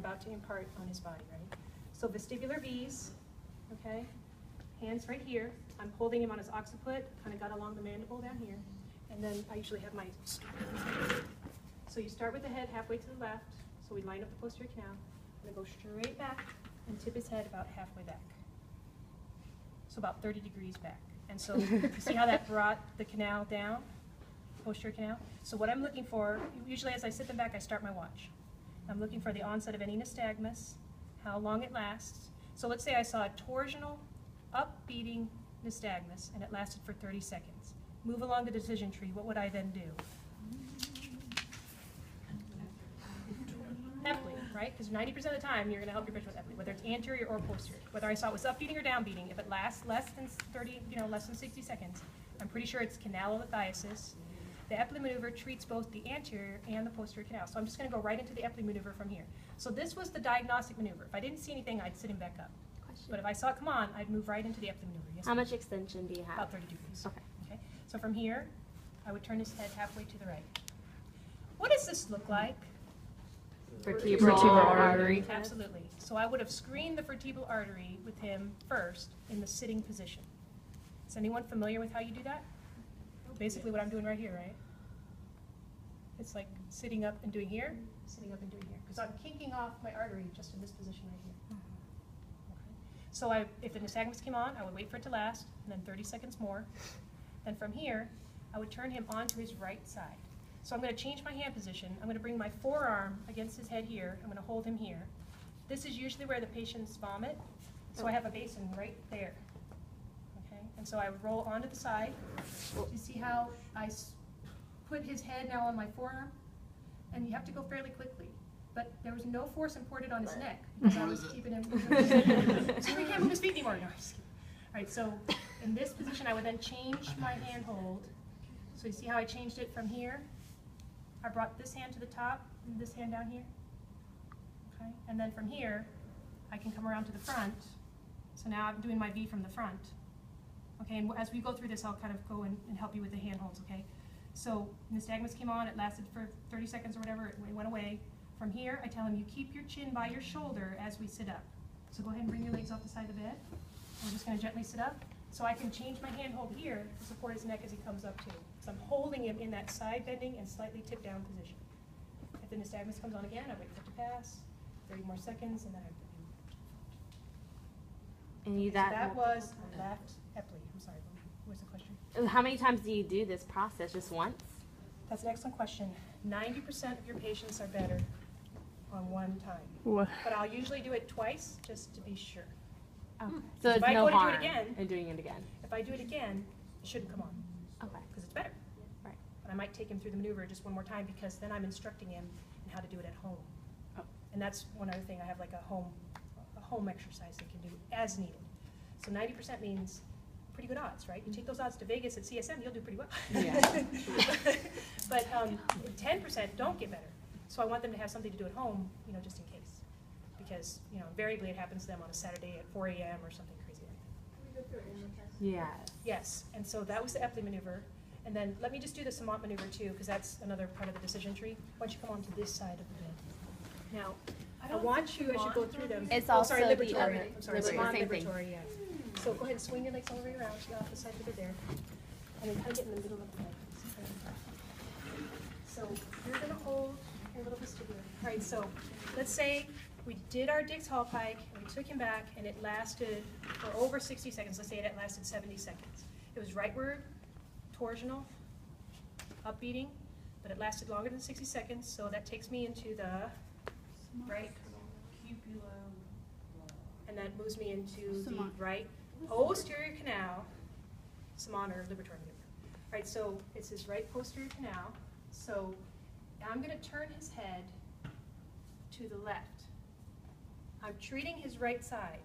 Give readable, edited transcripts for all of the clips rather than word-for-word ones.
about to impart on his body, right? So vestibular V's, okay? Hands right here. I'm holding him on his occiput, kind of got along the mandible down here. And then I usually have my, so you start with the head halfway to the left. So we line up the posterior canal. I'm gonna go straight back and tip his head about halfway back. So about 30 degrees back. And so you see how that brought the canal down, posterior canal? So what I'm looking for, usually as I sit them back, I start my watch. I'm looking for the onset of any nystagmus, how long it lasts. So let's say I saw a torsional, upbeating nystagmus, and it lasted for 30 seconds. Move along the decision tree, what would I then do? Epley, right? Because 90% of the time, you're going to help your patient with epley, whether it's anterior or posterior. Whether I saw it was upbeating or downbeating, if it lasts less than 30, less than 60 seconds, I'm pretty sure it's canalolithiasis. The epley maneuver treats both the anterior and the posterior canal. So I'm just going to go right into the epley maneuver from here. So this was the diagnostic maneuver. If I didn't see anything, I'd sit him back up. But if I saw it come on, I'd move right into the epley maneuver. Yes, how much extension do you have? about 30 degrees. Okay. Okay. So from here, I would turn his head halfway to the right. What does this look like? Vertebral artery. Absolutely. So I would have screened the vertebral artery with him first in the sitting position. Is anyone familiar with how you do that? Basically what I'm doing right here, right? It's like sitting up and doing here, sitting up and doing here. Because I'm kinking off my artery just in this position right here. Okay. So if the nystagmus came on, I would wait for it to last, and then 30 seconds more. Then from here, I would turn him onto his right side. So I'm going to change my hand position. I'm going to bring my forearm against his head here. I'm going to hold him here. This is usually where the patients vomit. So I have a basin right there. Okay, and so I would roll onto the side. Do you see how I put his head now on my forearm? And you have to go fairly quickly. But there was no force imported on his neck because I was keeping him. So he can't move his feet anymore. No, I'm just kidding. All right, so in this position, I would then change my handhold. So you see how I changed it from here? I brought this hand to the top and this hand down here. Okay, and then from here, I can come around to the front. So now I'm doing my V from the front. Okay, and as we go through this, I'll kind of go and help you with the handholds, okay? So nystagmus came on, it lasted for 30 seconds or whatever, it went away. From here, I tell him you keep your chin by your shoulder as we sit up. So go ahead and bring your legs off the side of the bed. We're just going to gently sit up. So I can change my handhold here to support his neck as he comes up too. So I'm holding him in that side bending and slightly tip down position. If the nystagmus comes on again, I wait for it to pass, 30 more seconds, and then I bring him. And you So that was left epley. I'm sorry, what was the question? How many times do you do this process? Just once? That's an excellent question. 90% of your patients are better on one time. What? But I'll usually do it twice just to be sure. Okay. So If there's I no go to do it harm again- in doing it again. If I do it again, it shouldn't come on Okay. because it's better. Right. But I might take him through the maneuver just one more time because then I'm instructing him in how to do it at home. Oh. And that's one other thing. I have like a home exercise they can do as needed. So 90% means pretty good odds, right? You take those odds to Vegas at CSM, you'll do pretty well. Yeah. But 10% don't get better. So I want them to have something to do at home, just in case. Because, invariably it happens to them on a Saturday at 4 a.m. or something crazy like that. Yes. Yes, and so that was the epley maneuver. And then let me just do the Semont maneuver too, because that's another part of the decision tree. Why don't you come on to this side of the bed? Now, I want you, as you go through them. It's oh, sorry, also the liberatory. other- I'm sorry, liberatory, Semont same thing. liberatory, yeah. So go ahead and swing your legs all the way around, so you're off the side of the bed there. And then kind of get in the middle of the leg. So you're going to hold your little vestibular. All right, so let's say we did our Dix-Hallpike, and we took him back, and it lasted for over 60 seconds. Let's say it lasted 70 seconds. It was rightward, torsional, upbeating, but it lasted longer than 60 seconds, so that takes me into the right cupulo, and that moves me into the right posterior canal, Semont or liberatory maneuver. All right, so it's his right posterior canal. So I'm going to turn his head to the left. I'm treating his right side.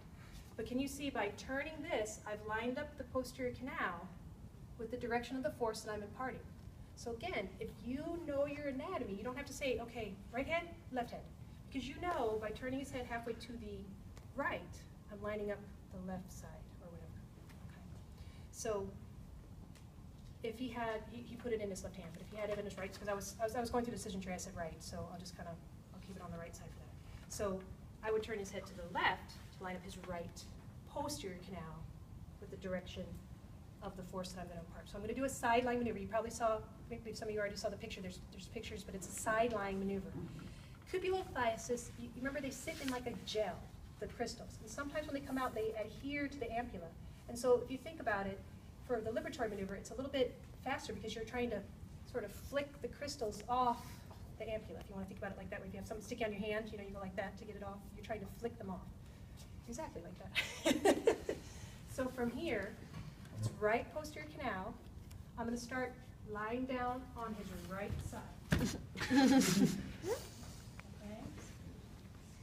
But can you see by turning this, I've lined up the posterior canal with the direction of the force that I'm imparting. So again, if you know your anatomy, you don't have to say, okay, right head, left head. Because you know by turning his head halfway to the right, I'm lining up the left side or whatever. Okay. So if he had, he put it in his left hand, but if he had it in his right, because I was going through the decision tree, I said right, so I'll just I'll keep it on the right side for that. So I would turn his head to the left to line up his right posterior canal with the direction of the force that I'm going to impart. So I'm going to do a sideline maneuver. You probably saw, maybe some of you already saw the picture. There's pictures, but it's a sideline maneuver. Cupulolithiasis, you remember they sit in like a gel, the crystals. And sometimes when they come out, they adhere to the ampulla. And so if you think about it, for the liberatory maneuver, it's a little bit faster because you're trying to sort of flick the crystals off the ampulla. If you want to think about it like that, where if you have something sticky on your hand, you know, you go like that to get it off. You're trying to flick them off. Exactly like that. So from here, it's right posterior canal. I'm going to start lying down on his right side. Okay?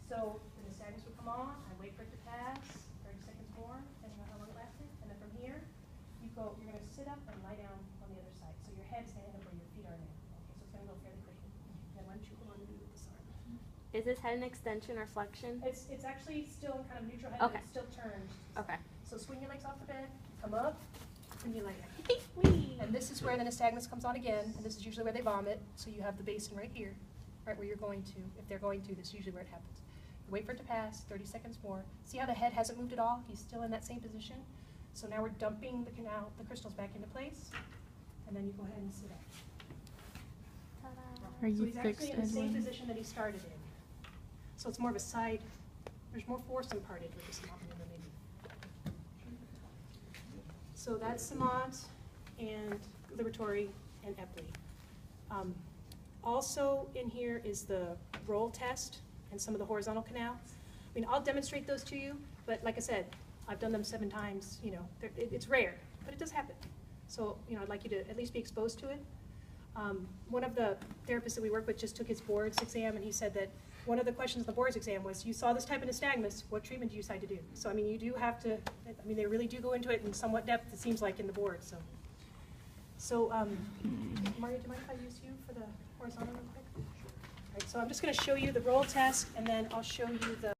So the nystagmus will come on. I wait for it to pass, 30 seconds more, depending on how long it lasted. And then from here, you're going to sit up and lie down on the other side. So your head's standing up where your feet are now. Okay, so it's going to go fairly quickly. Then why don't you hold on to this arm? Is this head an extension or flexion? It's actually still kind of neutral head, Okay. but it's still turned. Okay. So swing your legs off the bed, come up, and you lay down. Whee! And this is where the nystagmus comes on again, and this is usually where they vomit. So you have the basin right here, right where you're going to. If they're going to, this is usually where it happens. You wait for it to pass, 30 seconds more. See how the head hasn't moved at all? He's still in that same position. So now we're dumping the canal, the crystals back into place, and then you go ahead and sit up. Ta-da. Are So you he's actually fixed, in the same Edwin? position that he started in. So it's more of a side, there's more force imparted with this maneuver maybe. So that's Samant and liberatory and Epley. Also in here is the roll test and some of the horizontal canal. I mean, I'll demonstrate those to you, but like I said, I've done them 7 times, you know, it's rare, but it does happen. So, you know, I'd like you to at least be exposed to it. One of the therapists that we work with just took his boards exam, and he said that one of the questions in the boards exam was, you saw this type of nystagmus, what treatment do you decide to do? So, I mean, you do have to, I mean, they really do go into it in somewhat depth, it seems like, in the board, so. So, Mario, do you mind if I use you for the horizontal real quick? All right, so I'm just gonna show you the roll test, and then I'll show you the